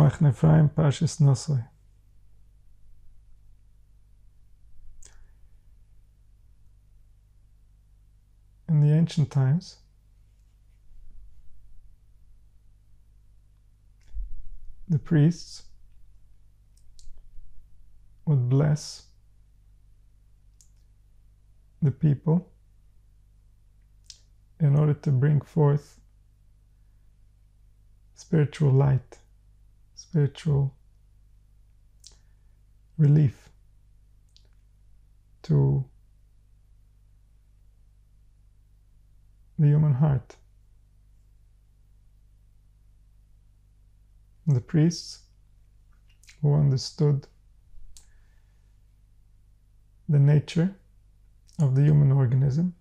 Tzomach Nefraim Parshas Nosoi. In the ancient times, the priests would bless the people in order to bring forth spiritual light, spiritual relief to the human heart. The priests who understood the nature of the human organism,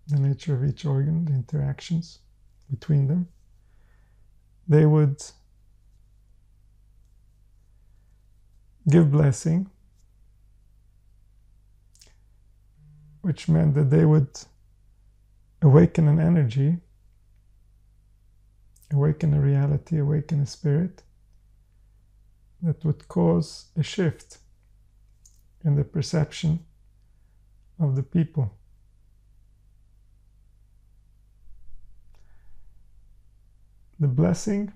the nature of each organ, the interactions between them, they would give blessing, which meant that they would awaken an energy, awaken a reality, awaken a spirit that would cause a shift in the perception of the people. The blessing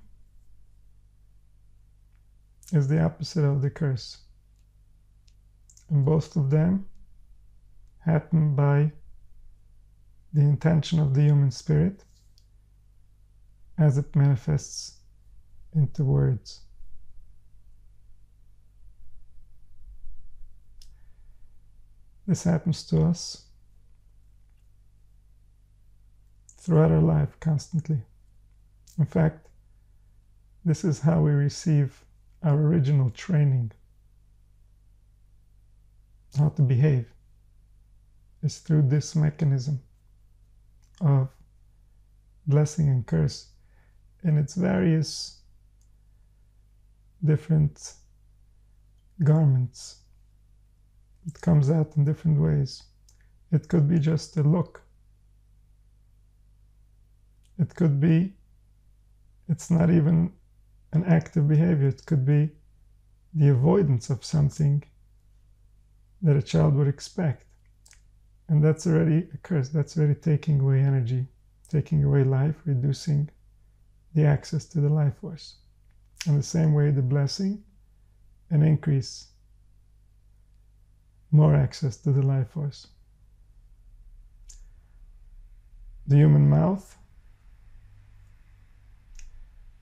is the opposite of the curse, and both of them happen by the intention of the human spirit as it manifests into words. This happens to us throughout our life constantly. In fact, this is how we receive our original training, how to behave, is through this mechanism of blessing and curse in its various different garments. It comes out in different ways. It could be just a look. It could be, it's not even an active behavior. It could be the avoidance of something that a child would expect. And that's already a curse. That's already taking away energy, taking away life, reducing the access to the life force. In the same way, the blessing, an increase, more access to the life force. The human mouth,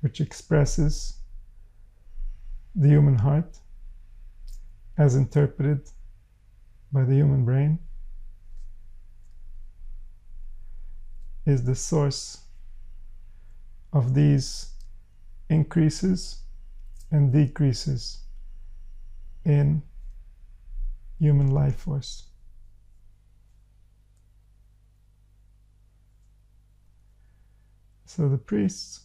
which expresses the human heart as interpreted by the human brain, is the source of these increases and decreases in human life force. So the priests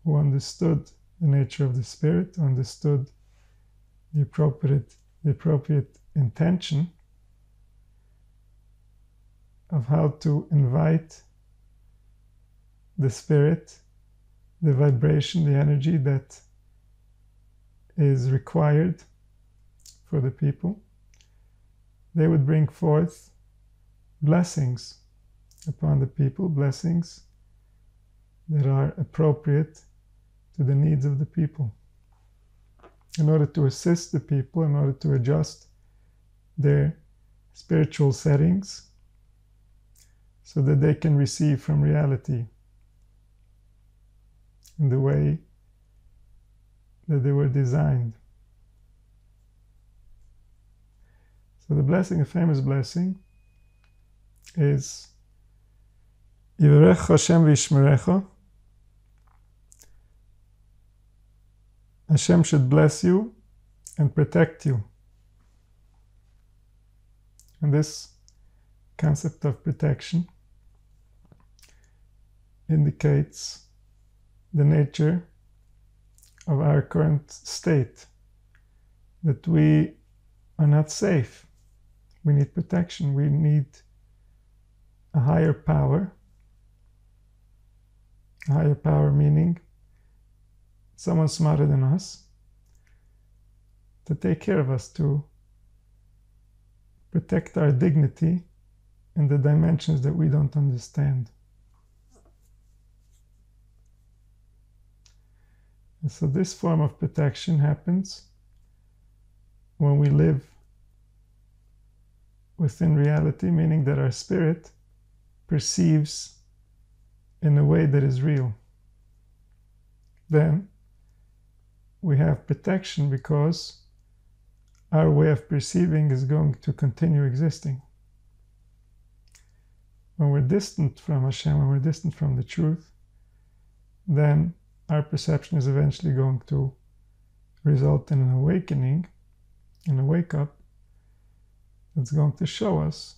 who understood the nature of the spirit, who understood the appropriate intention of how to invite the spirit, the vibration, the energy that is required for the people, they would bring forth blessings upon the people, blessings that are appropriate to the needs of the people, in order to assist the people, in order to adjust their spiritual settings so that they can receive from reality in the way that they were designed. So the blessing, a famous blessing, is Yivarech Hashem v'yishmerecha. Hashem should bless you and protect you. And this concept of protection indicates the nature of our current state, that we are not safe. We need protection. We need a higher power. A higher power meaning someone smarter than us to take care of us, to protect our dignity in the dimensions that we don't understand. And so this form of protection happens when we live within reality, meaning that our spirit perceives in a way that is real. Then we have protection because our way of perceiving is going to continue existing. When we're distant from Hashem, when we're distant from the truth, then our perception is eventually going to result in an awakening, in a wake-up, that's going to show us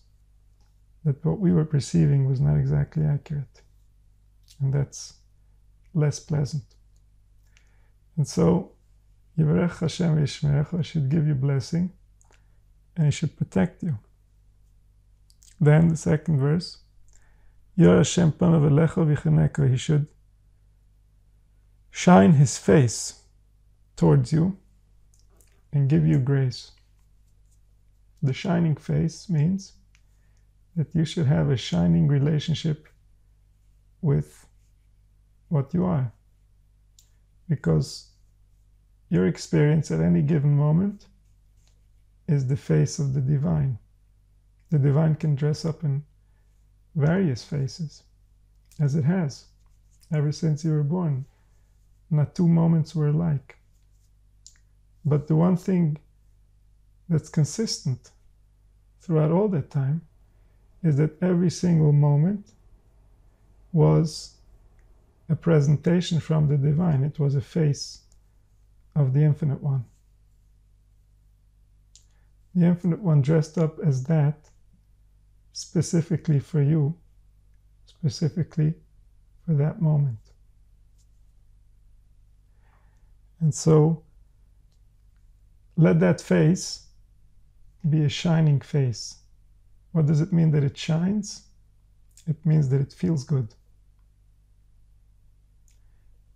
that what we were perceiving was not exactly accurate. And that's less pleasant. And so, Yivarech Hashem v'yishmerecha should give you blessing, and He should protect you. Then the second verse, Yor Hashem panav elecha v'chaneka, He should shine His face towards you and give you grace. The shining face means that you should have a shining relationship with what you are, because your experience at any given moment is the face of the divine. The divine can dress up in various faces, as it has ever since you were born. Not two moments were alike. But the one thing that's consistent throughout all that time is that every single moment was a presentation from the divine. It was a face of the Infinite One. The Infinite One dressed up as that specifically for you, specifically for that moment. And so, let that face be a shining face. What does it mean that it shines? It means that it feels good.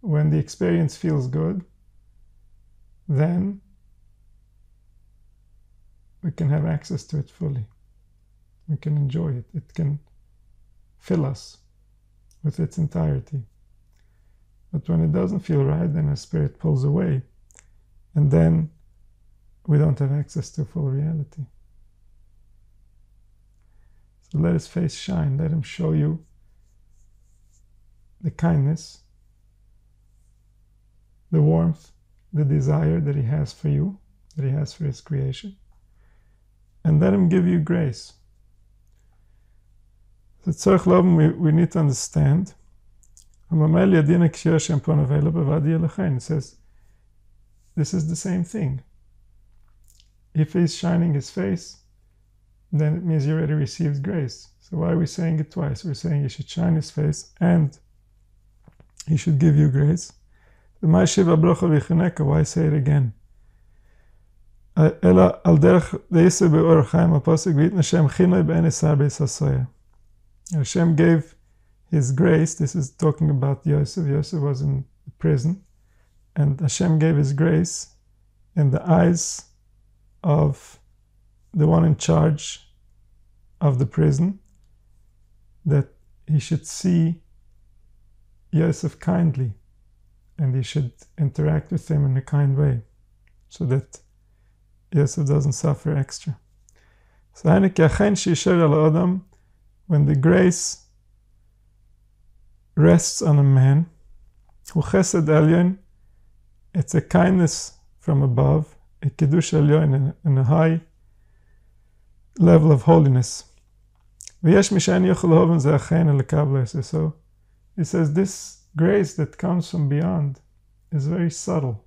When the experience feels good, then we can have access to it fully. We can enjoy it. It can fill us with its entirety. But when it doesn't feel right, then our spirit pulls away, and then we don't have access to full reality. So let His face shine. Let Him show you the kindness, the warmth, the desire that He has for you, that He has for His creation. And let Him give you grace. So tzorich loben, we need to understand. It says, this is the same thing. If He's shining His face, then it means you already received grace. So why are we saying it twice? We're saying He should shine His face and He should give you grace. Why say it again? Hashem gave His grace. This is talking about Yosef. Yosef was in prison, and Hashem gave His grace in the eyes of the one in charge of the prison, that he should see Yosef kindly, and he should interact with him in a kind way, so that Yosef doesn't suffer extra. So when the grace rests on a man, it's a kindness from above, a kiddush elyon, in a high level of holiness. So he says this grace that comes from beyond is very subtle.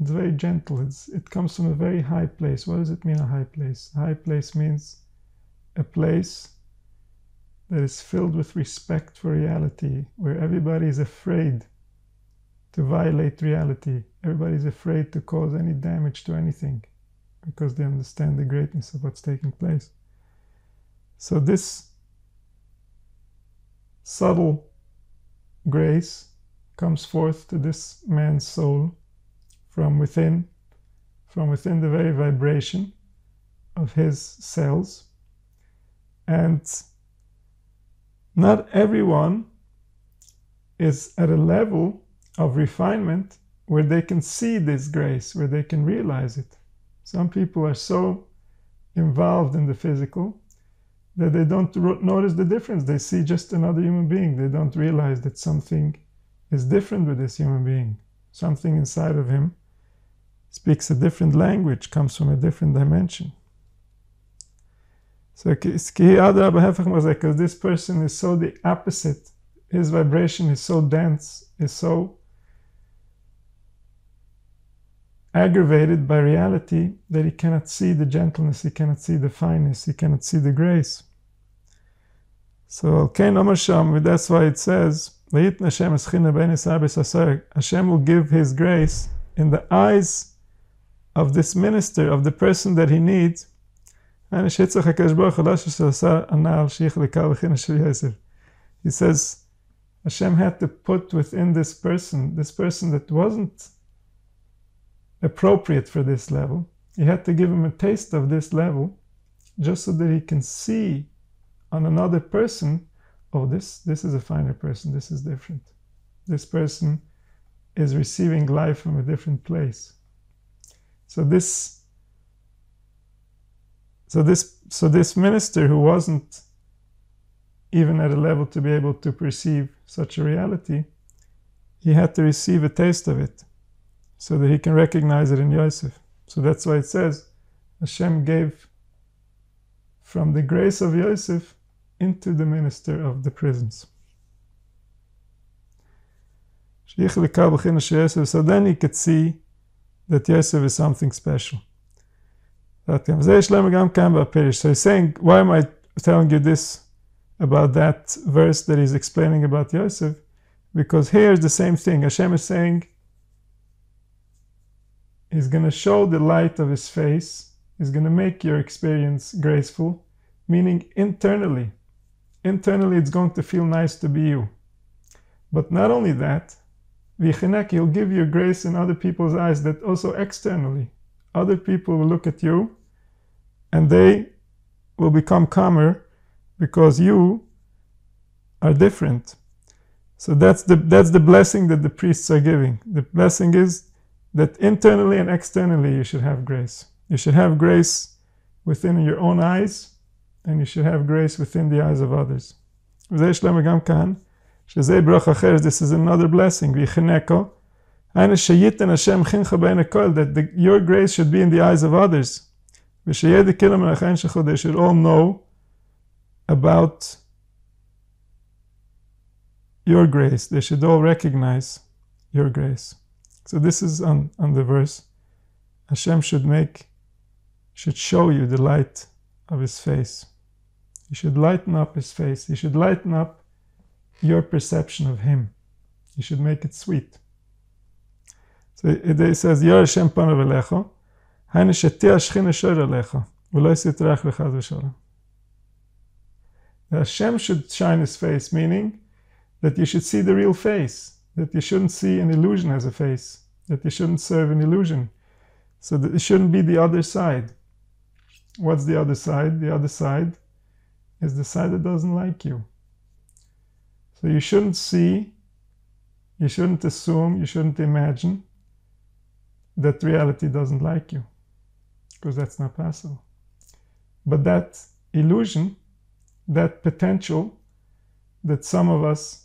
It's very gentle. It comes from a very high place. What does it mean, a high place? A high place means a place that is filled with respect for reality, where everybody is afraid to violate reality. Everybody is afraid to cause any damage to anything, because they understand the greatness of what's taking place. So this subtle grace comes forth to this man's soul from within the very vibration of his cells. And not everyone is at a level of refinement where they can see this grace, where they can realize it. Some people are so involved in the physical that they don't notice the difference. They see just another human being. They don't realize that something is different with this human being. Something inside of him speaks a different language, comes from a different dimension. So, because this person is so the opposite. His vibration is so dense, is so aggravated by reality that he cannot see the gentleness, he cannot see the fineness, he cannot see the grace. So that's why it says, Hashem will give his grace in the eyes of this minister, of the person that he needs. He says, Hashem had to put within this person that wasn't appropriate for this level. He had to give him a taste of this level just so that he can see on another person, oh, this is a finer person, this is different. This person is receiving life from a different place. So this minister who wasn't even at a level to be able to perceive such a reality, he had to receive a taste of it so that he can recognize it in Yosef. So that's why it says, Hashem gave from the grace of Yosef into the minister of the prisons. So then he could see that Yosef is something special. So he's saying, why am I telling you this about that verse that he's explaining about Yosef? Because here's the same thing. Hashem is saying he's going to show the light of his face. He's going to make your experience graceful, meaning internally. Internally, it's going to feel nice to be you. But not only that, he'll give you grace in other people's eyes, that also externally. Other people will look at you and they will become calmer because you are different. So that's the blessing that the priests are giving. The blessing is that internally and externally you should have grace. You should have grace within your own eyes, and you should have grace within the eyes of others. This is another blessing. That your grace should be in the eyes of others. They should all know about your grace. They should all recognize your grace. So this is on the verse. Hashem should show you the light of his face. He should lighten up his face. He should lighten up your perception of him. He should make it sweet. So it says, Yer Hashem panav elecha, hainu shetia shchina shor elecha, v'lo yisitrach lechad v'shalom. Hashem should shine his face, meaning that you should see the real face, that you shouldn't see an illusion as a face, that you shouldn't serve an illusion. So that it shouldn't be the other side. What's the other side? The other side is the side that doesn't like you. So you shouldn't see, you shouldn't assume, you shouldn't imagine that reality doesn't like you, because that's not possible. But that illusion, that potential that some of us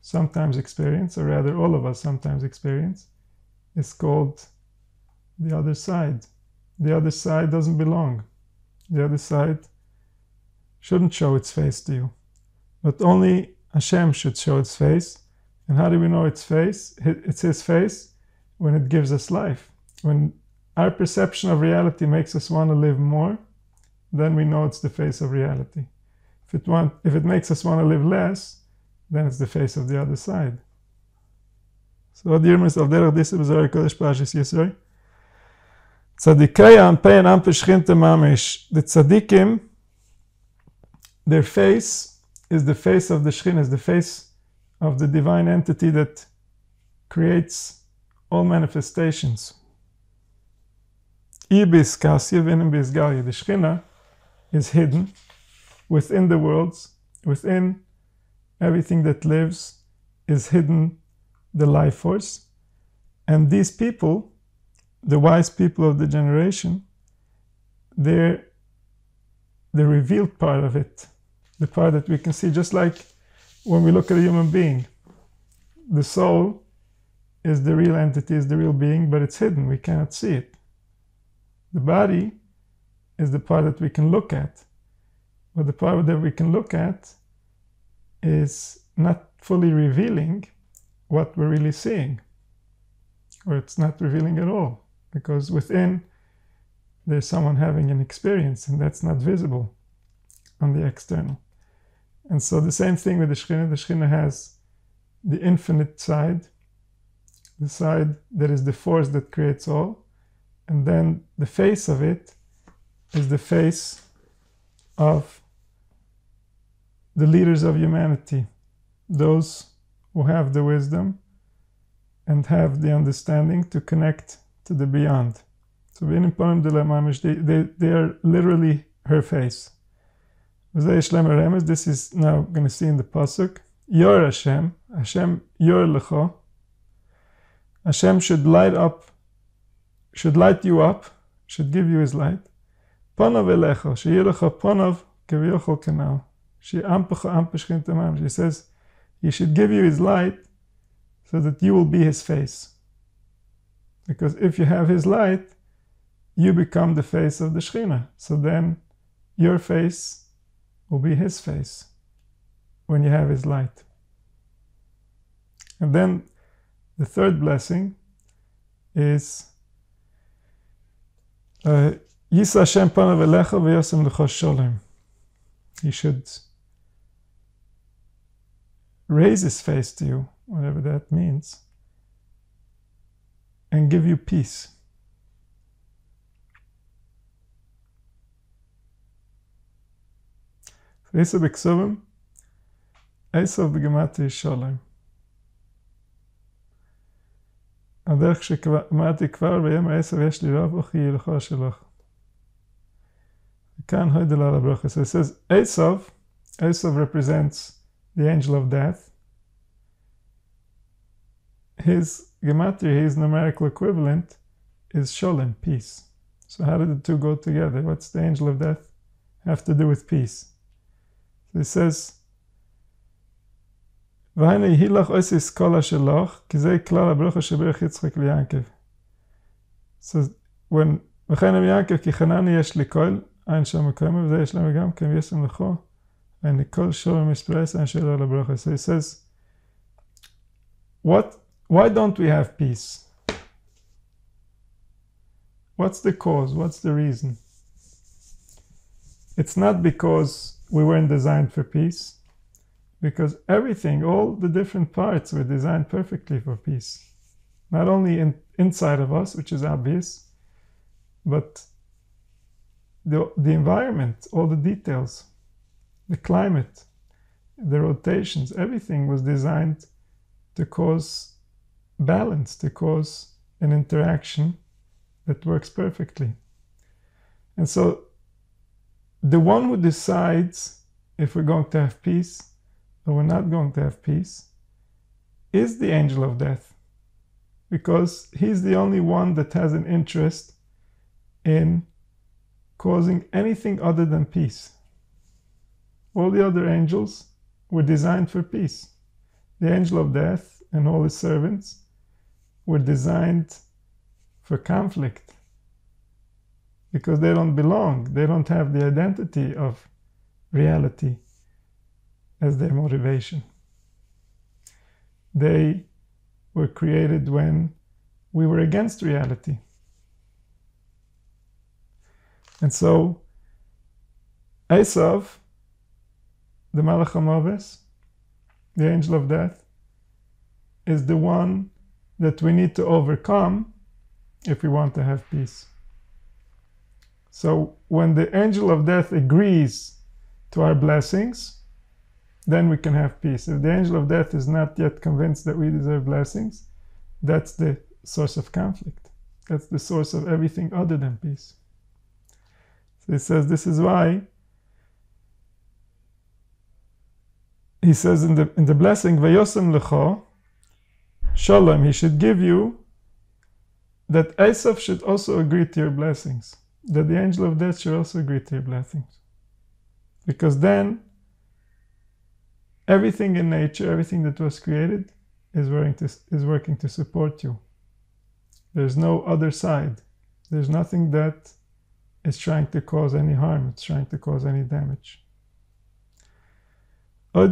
sometimes experience, or rather all of us sometimes experience, is called the other side. The other side doesn't belong. The other side shouldn't show its face to you. But only Hashem should show its face. And how do we know its face? It's his face when it gives us life. When our perception of reality makes us want to live more, then we know it's the face of reality. If it makes us want to live less, then it's the face of the other side. So what Yirmis of Derech Disa B'Zohar Kodesh Parshas Yisro? Tzadikei Anpei and Anpei Shchinte Mamish. The tzadikim, their face is the face of the Shechina, is the face of the divine entity that creates all manifestations. The Shekhinah is hidden within the worlds, within everything that lives is hidden the life force. And these people, the wise people of the generation, they're the revealed part of it, the part that we can see, just like when we look at a human being. The soul is the real entity, is the real being, but it's hidden, we cannot see it. The body is the part that we can look at, but the part that we can look at is not fully revealing what we're really seeing, or it's not revealing at all, because within there's someone having an experience, and that's not visible on the external. And so the same thing with the Shekhinah. The Shekhinah has the infinite side, the side that is the force that creates all, and then the face of it is the face of the leaders of humanity, those who have the wisdom and have the understanding to connect to the beyond. So they are literally her face. This is now going to see in the pasuk. Yor Hashem, Hashem Yor Lecha. Hashem should light you up, should give you his light. Panav Elecha, Sheyelecha Panav Keviyochol Kenal. She says he should give you his light so that you will be his face. Because if you have his light, you become the face of the Shekhinah. So then your face will be his face when you have his light. And then the third blessing is Yisa Hashem panav elecha v'yosem lecha sholem. He should raise his face to you, whatever that means, and give you peace. Esav b'ksuvim, Esav b'gematria sholem. הדרך שאמרתי כבר, ויאמר עשב יש לי רב, וכי יהיה לך שלך. וכאן הודל על הברכה. So it says, Esav represents the angel of death. His gematria, his numerical equivalent, is sholem, peace. So how did the two go together? What's the angel of death have to do with peace? So it says, והנה יהי לך אוסיס קולה שלך, כי זה כלל הברכה שברך יצחק ליעקב. So when, וכן עם יעקב, כי חנני יש לי קול, אין שם מקומה, וזה יש להם גם, כי הם יש להם לכו, ואני כל שולם מספרס, אין שאלה על הברכה. So he says, why don't we have peace? What's the cause? What's the reason? It's not because we weren't designed for peace. Because everything, all the different parts were designed perfectly for peace. Not only inside of us, which is obvious, but the environment, all the details, the climate, the rotations, everything was designed to cause balance, to cause an interaction that works perfectly. And so the one who decides if we're going to have peace or we're not going to have peace is the angel of death, because he's the only one that has an interest in causing anything other than peace. All the other angels were designed for peace. The angel of death and all his servants were designed for conflict, because they don't belong, they don't have the identity of reality as their motivation. They were created when we were against reality. And so Esav, the Malach HaMoves, the angel of death, is the one that we need to overcome if we want to have peace. So when the angel of death agrees to our blessings, then we can have peace. If the angel of death is not yet convinced that we deserve blessings, that's the source of conflict. That's the source of everything other than peace. So he says this is why he says in the blessing, Vayosem lecho Shalom, he should give you that Esav should also agree to your blessings, that the angel of death should also agree to your blessings. Because then everything in nature, everything that was created is working to support you. There's no other side. There's nothing that is trying to cause any harm, it's trying to cause any damage. We should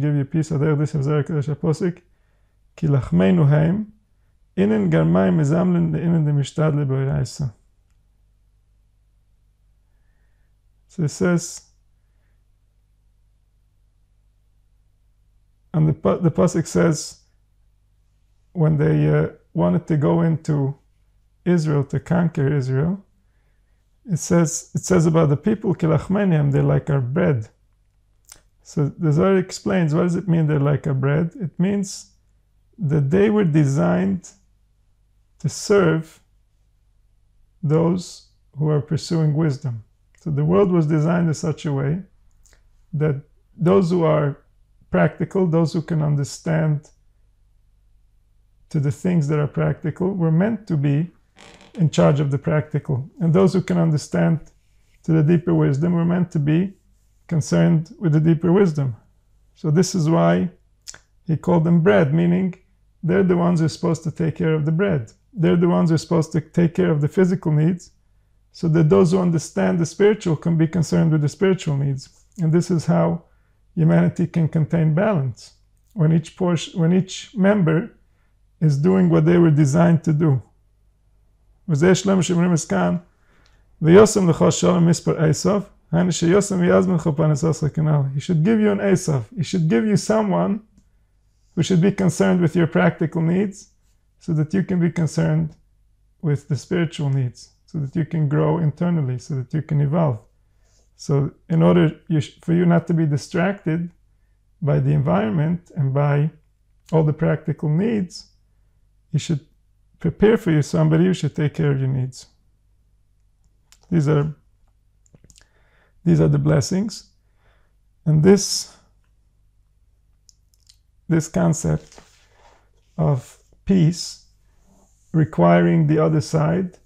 give you peace. This is the Posik. Ki lachmeinu haim, innen garmayim mezamlen innen de mishtadle boiraisa. So it says, and the Pasuk says, when they wanted to go into Israel, to conquer Israel, it says about the people, kilachmeniam, they're like our bread. So the Zohar explains, what does it mean they're like our bread? It means that they were designed to serve those who are pursuing wisdom. So the world was designed in such a way that those who are practical, those who can understand to the things that are practical, were meant to be in charge of the practical. And those who can understand to the deeper wisdom were meant to be concerned with the deeper wisdom. So this is why he called them bread, meaning they're the ones who are supposed to take care of the bread. They're the ones who are supposed to take care of the physical needs, so that those who understand the spiritual can be concerned with the spiritual needs. And this is how humanity can contain balance, when each member is doing what they were designed to do. He should give you some Esav. He should give you someone who should be concerned with your practical needs, so that you can be concerned with the spiritual needs, so that you can grow internally, so that you can evolve. So in order for you not to be distracted by the environment and by all the practical needs, you should prepare for you somebody who should take care of your needs. These are the blessings. And this concept of peace requiring the other side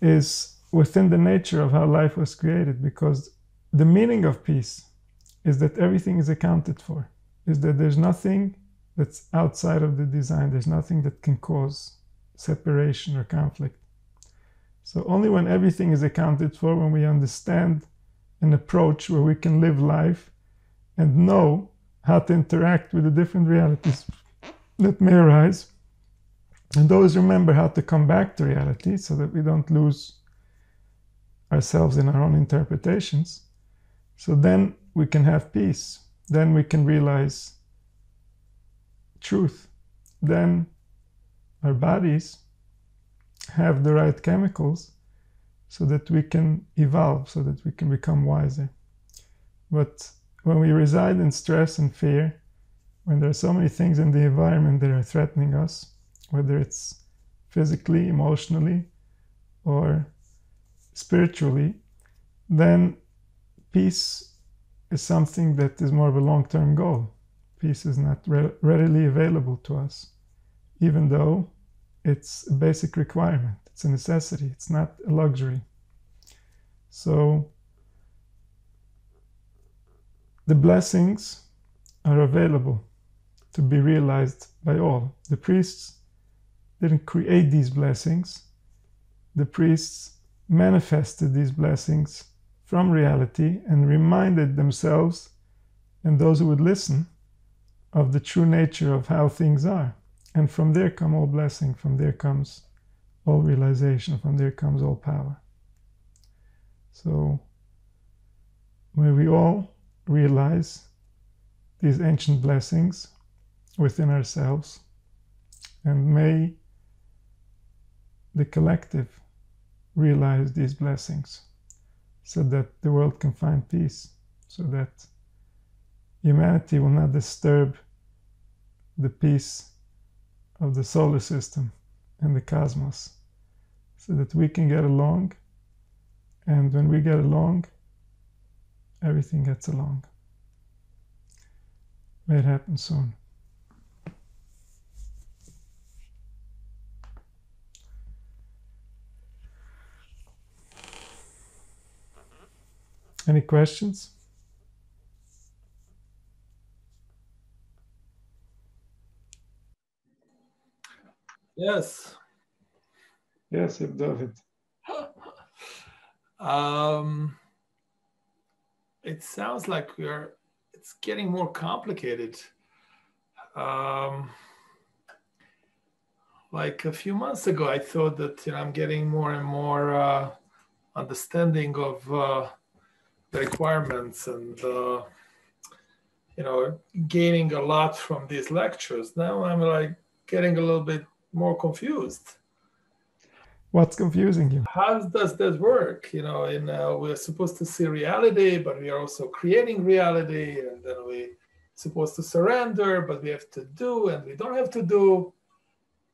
is within the nature of how life was created, because the meaning of peace is that everything is accounted for, is that there's nothing that's outside of the design, there's nothing that can cause separation or conflict. So only when everything is accounted for, when we understand an approach where we can live life and know how to interact with the different realities that may arise, and always remember how to come back to reality so that we don't lose ourselves in our own interpretations. So then we can have peace. Then we can realize truth. Then our bodies have the right chemicals so that we can evolve, so that we can become wiser. But when we reside in stress and fear, when there are so many things in the environment that are threatening us, whether it's physically, emotionally, or spiritually, then peace is something that is more of a long-term goal. Peace is not readily available to us, even though it's a basic requirement. It's a necessity. It's not a luxury. So the blessings are available to be realized by all. The priests didn't create these blessings. The priests manifested these blessings from reality and reminded themselves and those who would listen of the true nature of how things are. And from there come all blessing, from there comes all realization, from there comes all power. So may we all realize these ancient blessings within ourselves, and may the collective realize these blessings so that the world can find peace, so that humanity will not disturb the peace of the solar system and the cosmos, so that we can get along, and when we get along, everything gets along. May it happen soon. Any questions? Yes. Yes, David. It sounds like it's getting more complicated. Like a few months ago, I thought that I'm getting more and more understanding of the requirements and gaining a lot from these lectures. Now I'm like getting a little bit more confused. What's confusing you? How does that work? We're supposed to see reality, but we are also creating reality, and then we're supposed to surrender, but we have to do, and we don't have to do.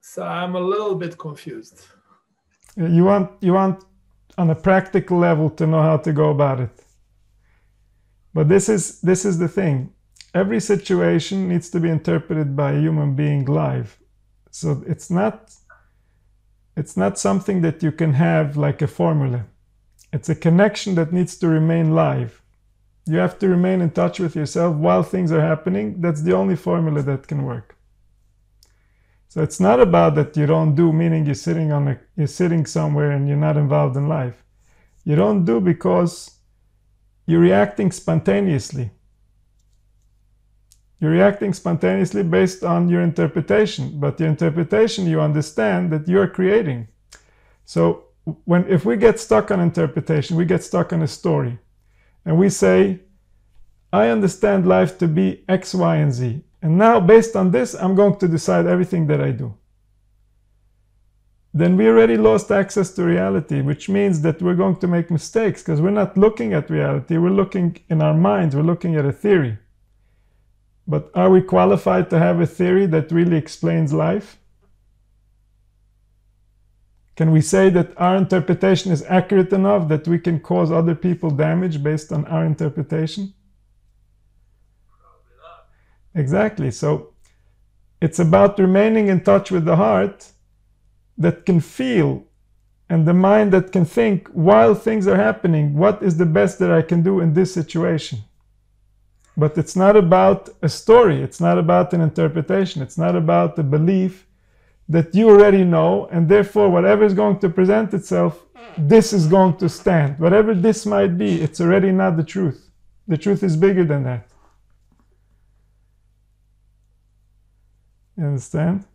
So I'm a little bit confused. You want on a practical level to know how to go about it. But this is the thing. Every situation needs to be interpreted by a human being live. So it's not something that you can have like a formula. It's a connection that needs to remain live. You have to remain in touch with yourself while things are happening. That's the only formula that can work. So it's not about that you don't do, meaning you're sitting somewhere and you're not involved in life. You don't do because you're reacting spontaneously. You're reacting spontaneously based on your interpretation, but your interpretation, you understand that you're creating. So if we get stuck on interpretation, we get stuck on a story, and we say, I understand life to be X, Y, and Z, and now based on this, I'm going to decide everything that I do. Then we already lost access to reality, which means that we're going to make mistakes because we're not looking at reality, we're looking in our minds, we're looking at a theory. But are we qualified to have a theory that really explains life? Can we say that our interpretation is accurate enough that we can cause other people damage based on our interpretation? Probably not. Exactly. So it's about remaining in touch with the heart that can feel and the mind that can think while things are happening, what is the best that I can do in this situation? But it's not about a story, it's not about an interpretation, it's not about the belief that you already know, and therefore whatever is going to present itself, this is going to stand. Whatever this might be, it's already not the truth. The truth is bigger than that. You understand?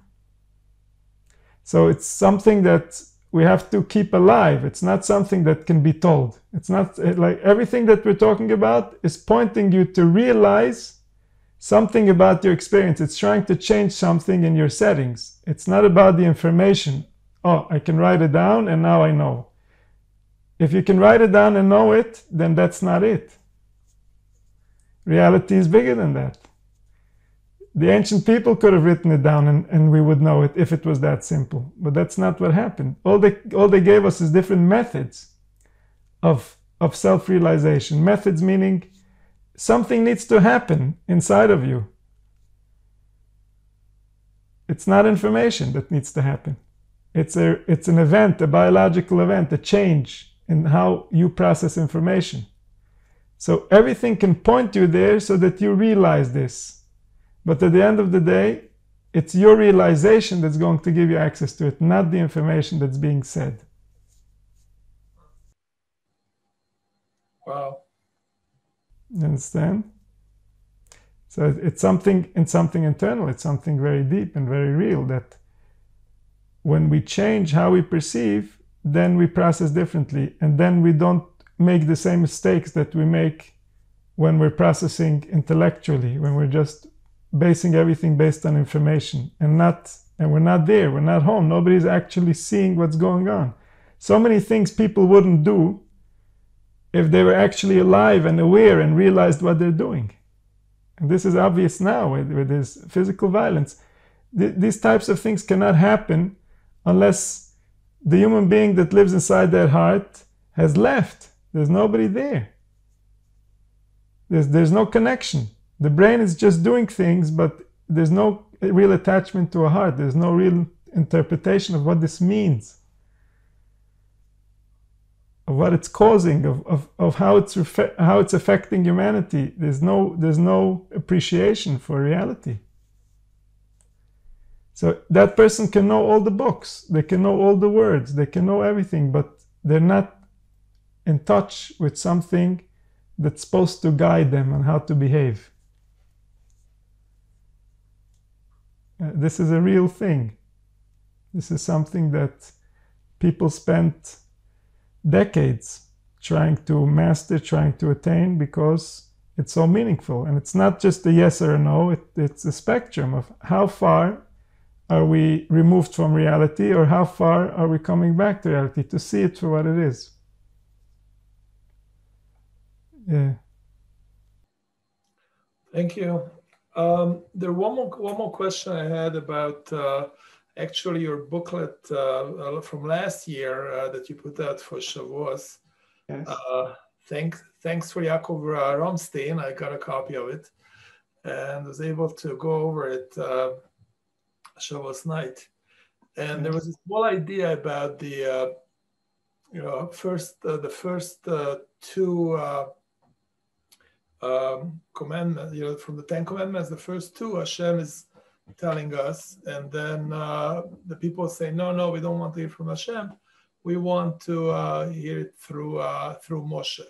So it's something that we have to keep alive. It's not something that can be told. It's not like everything that we're talking about is pointing you to realize something about your experience. It's trying to change something in your settings. It's not about the information. Oh, I can write it down and now I know. If you can write it down and know it, then that's not it. Reality is bigger than that. The ancient people could have written it down and we would know it if it was that simple. But that's not what happened. All they gave us is different methods of self-realization. Methods meaning something needs to happen inside of you. It's not information that needs to happen. It's an event, a biological event, a change in how you process information. So everything can point you there so that you realize this. But at the end of the day, it's your realization that's going to give you access to it, not the information that's being said. Wow. You understand? So it's something internal, it's something very deep and very real, that when we change how we perceive, then we process differently, and then we don't make the same mistakes that we make when we're processing intellectually, when we're just basing everything based on information and we're not there, we're not home, nobody's actually seeing what's going on. So many things people wouldn't do if they were actually alive and aware and realized what they're doing. And this is obvious now with this physical violence. These types of things cannot happen unless the human being that lives inside that heart has left. There's nobody there. There's no connection. The brain is just doing things, but there's no real attachment to a heart. There's no real interpretation of what this means, of what it's causing, of how it's affecting humanity. There's no appreciation for reality. So that person can know all the books, they can know all the words, they can know everything, but they're not in touch with something that's supposed to guide them on how to behave. This is a real thing. This is something that people spent decades trying to master, trying to attain, because it's so meaningful. And it's not just a yes or a no, it's a spectrum of how far are we removed from reality, or how far are we coming back to reality to see it for what it is. Yeah. Thank you. There one more question I had about actually your booklet from last year that you put out for Shavuos. Yes. Thanks for Yakov Romstein. I got a copy of it and was able to go over it Shavuos night. And there was a small idea about the first two commandments, from the 10 commandments, the first two Hashem is telling us, and then the people say, no, we don't want to hear from Hashem. We want to hear it through Moshe.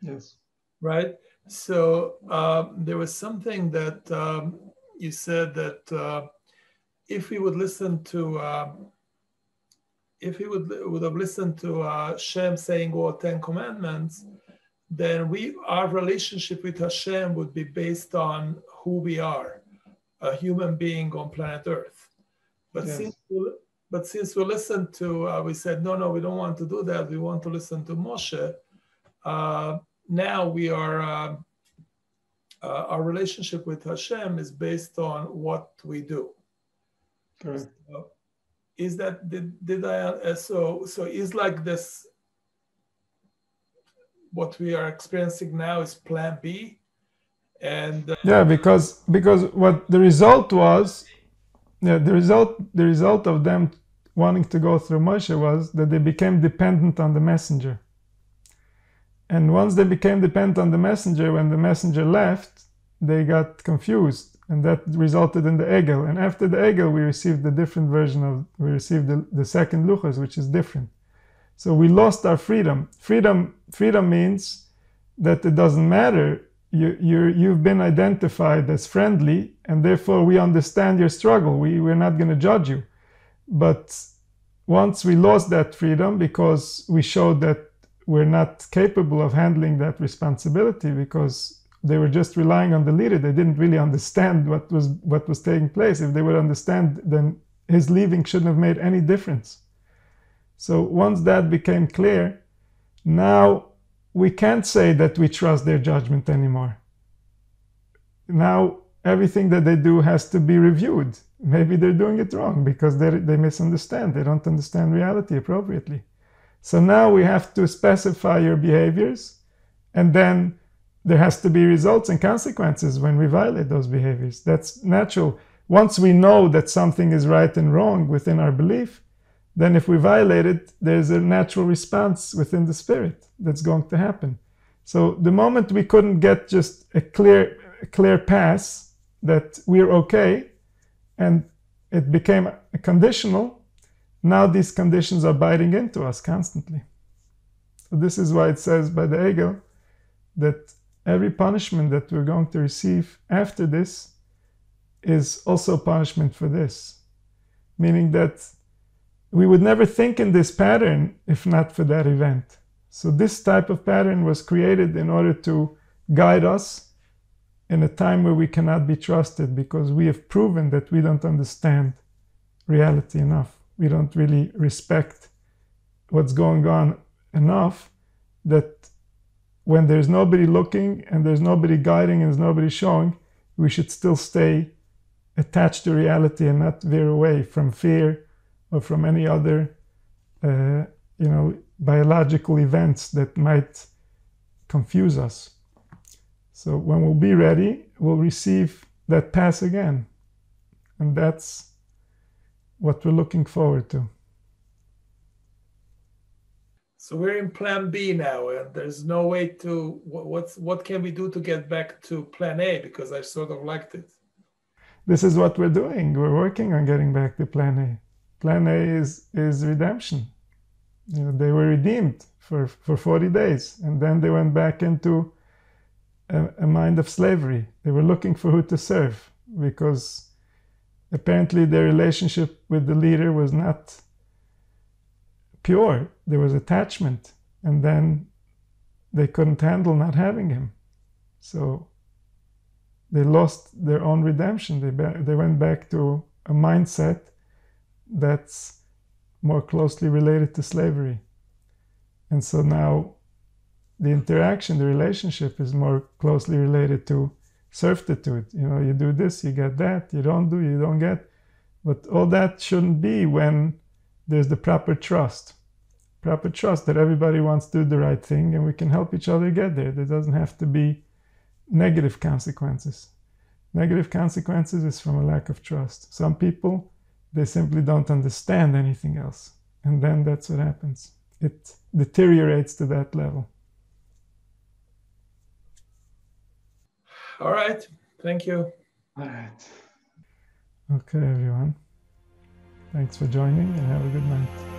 Yes. Right. So there was something that you said that if we would listen to, if we would have listened to Hashem saying all 10 commandments, then our relationship with Hashem would be based on who we are, a human being on planet Earth. But yes. since we listened to, we said, no, we don't want to do that. We want to listen to Moshe. Now we are, our relationship with Hashem is based on what we do. Correct. So, is that, did I, so is like this, what we are experiencing now is plan B? And yeah, because what the result was, the result of them wanting to go through Moshe was that they became dependent on the messenger. And once they became dependent on the messenger, when the messenger left, they got confused, and that resulted in the Egel. And after the Egel, we received a different version we received the second Luchos, which is different. So we lost our freedom. Freedom means that it doesn't matter. You've been identified as friendly, and therefore we understand your struggle. We're not going to judge you. But once we lost that freedom, because we showed that we're not capable of handling that responsibility, because they were just relying on the leader, they didn't really understand what was taking place. If they would understand, then his leaving shouldn't have made any difference. So once that became clear, now we can't say that we trust their judgment anymore. Now everything that they do has to be reviewed. Maybe they're doing it wrong because they misunderstand. They don't understand reality appropriately. So now we have to specify your behaviors, and then there has to be results and consequences when we violate those behaviors. That's natural. Once we know that something is right and wrong within our belief, then if we violate it, there's a natural response within the spirit that's going to happen. So the moment we couldn't get just a clear pass that we're okay, and it became a conditional, now these conditions are biting into us constantly. So this is why it says by the Egel that every punishment that we're going to receive after this is also punishment for this. Meaning that we would never think in this pattern if not for that event. So this type of pattern was created in order to guide us in a time where we cannot be trusted, because we have proven that we don't understand reality enough. We don't really respect what's going on enough that when there's nobody looking and there's nobody guiding and there's nobody showing, we should still stay attach to reality and not veer away from fear or from any other, biological events that might confuse us. So when we'll be ready, we'll receive that pass again. And that's what we're looking forward to. So we're in plan B now, and there's no way to, what can we do to get back to plan A? Because I sort of liked it. This is what we're doing. We're working on getting back to plan A. Plan A is redemption. They were redeemed for 40 days, and then they went back into a mind of slavery. They were looking for who to serve, because apparently their relationship with the leader was not pure. There was attachment, and then they couldn't handle not having him. So they lost their own redemption. They went back to a mindset that's more closely related to slavery. And so now the interaction, the relationship is more closely related to servitude. You do this, you get that. You don't do, you don't get. But all that shouldn't be when there's the proper trust. Proper trust that everybody wants to do the right thing and we can help each other get there. There doesn't have to be negative consequences. Negative consequences is from a lack of trust. Some people, they simply don't understand anything else. And then that's what happens. It deteriorates to that level. All right. Thank you. All right. Okay, everyone. Thanks for joining and have a good night.